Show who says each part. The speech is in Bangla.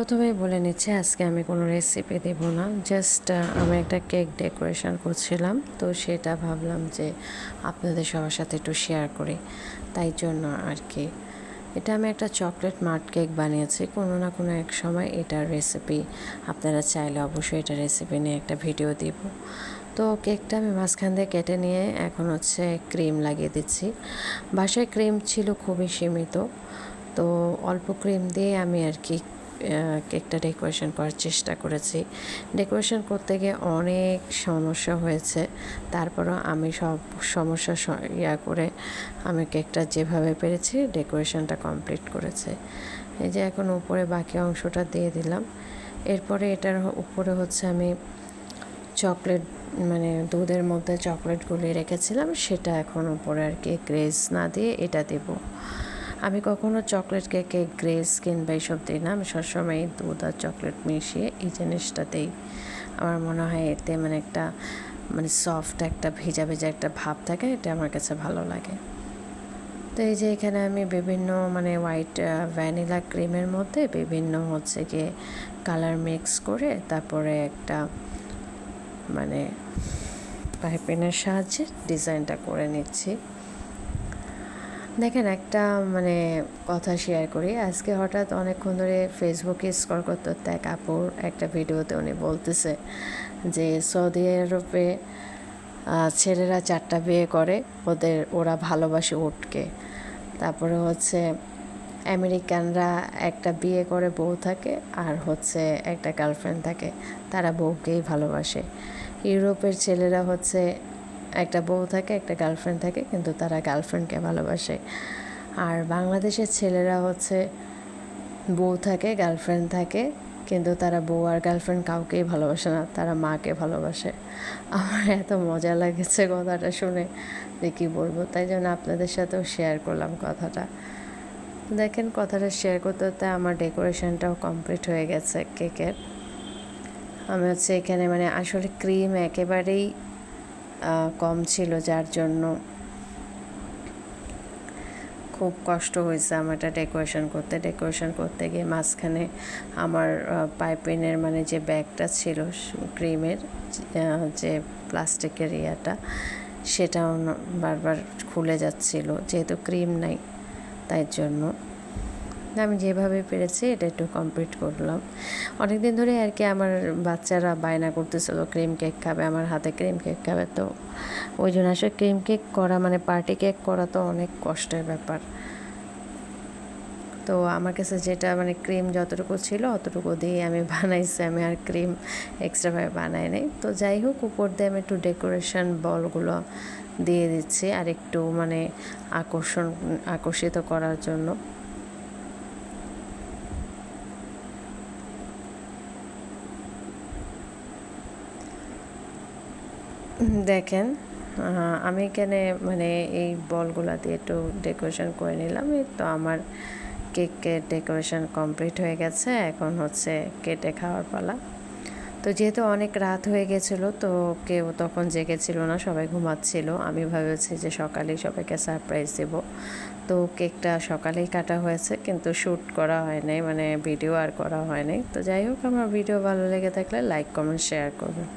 Speaker 1: প্রথমেই বলে নিচ্ছি আজকে আমি কোনো রেসিপি দেব না, জাস্ট আমি একটা কেক ডেকোরেশন করছিলাম, তো সেটা ভাবলাম যে আপনাদের সবার সাথে একটু শেয়ার করি, তাই জন্য আর কি। এটা আমি একটা চকলেট মাড কেক বানিয়েছি কোনো না কোনো এক সময়। এটার রেসিপি আপনারা চাইলে অবশ্যই এটা রেসিপি নিয়ে একটা ভিডিও দিব। তো কেকটা আমি মাঝখান দিয়ে কেটে নিয়ে এখন হচ্ছে ক্রিম লাগিয়ে দিচ্ছি। বাসায় ক্রিম ছিল খুবই সীমিত, তো অল্প ক্রিম দিয়ে আমি আর কি কেকটা ডেকোরেশন করার চেষ্টা করেছি। ডেকোরেশন করতে গিয়ে অনেক সমস্যা হয়েছে, তারপরও আমি সব সমস্যা করে আমি কেকটা যেভাবে পেরেছি ডেকোরেশনটা কমপ্লিট করেছে। এই যে এখন উপরে বাকি অংশটা দিয়ে দিলাম। এরপরে এটার উপরে হচ্ছে আমি চকলেট মানে দুধের মধ্যে চকলেট গুলিয়ে রেখেছিলাম, সেটা এখন উপরে আর কি গ্রেস না দিয়ে এটা দেব। আমি কখনো চকলেট কেকে গ্রেস কিংবা এইসব দিই না, আমি সবসময় দুধ আর চকলেট মিশিয়ে এই জিনিসটাতেই আমার মনে হয় এতে একটা সফট একটা ভেজা ভেজা একটা ভাব থাকে, এটা আমার কাছে ভালো লাগে। তো এই যে এখানে আমি বিভিন্ন হোয়াইট ভ্যানিলা ক্রিমের মধ্যে বিভিন্ন হচ্ছে গিয়ে কালার মিক্স করে তারপরে একটা পাইপিনের সাহায্যে ডিজাইনটা করে নিচ্ছি। দেখেন একটা কথা শেয়ার করি। আজকে হঠাৎ অনেকক্ষণ ধরে ফেসবুকে স্ক্রল করতে করতে এক আপুর একটা ভিডিওতে উনি বলতেছে যে সৌদি আরবে ছেলেরা 4টা বিয়ে করে, ওরা ভালোবাসে উটকে। তারপরে হচ্ছে আমেরিকানরা একটা বিয়ে করে বউ থাকে, আর হচ্ছে একটা গার্লফ্রেন্ড থাকে, তারা বউকেই ভালোবাসে। ইউরোপের ছেলেরা হচ্ছে একটা বউ থাকে একটা গার্লফ্রেন্ড থাকে, কিন্তু তারা গার্লফ্রেন্ডকে ভালোবাসে। আর বাংলাদেশের ছেলেরা হচ্ছে বউ থাকে গার্লফ্রেন্ড থাকে, কিন্তু তারা বউ আর গার্লফ্রেন্ড কাউকেই ভালোবাসে না, তারা মাকে ভালোবাসে। আমার এত মজা লাগেছে কথাটা শুনে যে কী বলবো, তাই জন্য আপনাদের সাথেও শেয়ার করলাম কথাটা। দেখেন কথাটা শেয়ার করতে করতে আমার ডেকোরেশনটাও কমপ্লিট হয়ে গেছে কেকের। আমি হচ্ছে এখানে আসলে ক্রিম একেবারেই কম ছিল, যার জন্য খুব কষ্ট হয়েছে আমার এটা ডেকোরেশন করতে গিয়ে। মাঝখানে আমার পাইপিনের যে ব্যাগটা ছিল ক্রিমের, যে প্লাস্টিকের ইয়াটা, সেটাও বারবার খুলে যাচ্ছিল, যেহেতু ক্রিম নাই তাই জন্য। আমি যেভাবে পেরেছি এটা একটু কমপ্লিট করলাম। অনেক দিন ধরে আর কি আমার বাচ্চারা বায়না করতেছিল ক্রিম কেক খাবে, আমার হাতে ক্রিম কেক খাবে, তো ওই জন্য আসলে ক্রিম কেক করা পার্টি কেক করা তো অনেক কষ্টের ব্যাপার। তো আমার কাছে যেটা ক্রিম যতটুকু ছিল অতটুকু দিয়ে আমি বানাইছি, আমি আর ক্রিম এক্সট্রাভাবে বানাই নাই। তো যাই হোক, উপর দিয়ে আমি একটু ডেকোরেশন বলগুলো দিয়ে দিচ্ছি আর একটু আকর্ষিত করার জন্য। দেখেন আমি এখানে এই বলগুলা দিয়ে একটু ডেকোরেশন করে নিলাম। এই তো আমার কেকের ডেকোরেশন কমপ্লিট হয়ে গেছে, এখন হচ্ছে কেটে খাওয়ার পালা। তো যেহেতু অনেক রাত হয়ে গেছিলো, তো কেউ তখন জেগেছিল না, সবাই ঘুমাচ্ছিল। আমি ভেবেছি যে সকালেই সবাইকে সারপ্রাইজ দেব, তো কেকটা সকালেই কাটা হয়েছে, কিন্তু শ্যুট করা হয় নাই, ভিডিও আর করা হয় নাই। তো যাই হোক, আমার ভিডিও ভালো লেগে থাকলে লাইক কমেন্ট শেয়ার করবেন।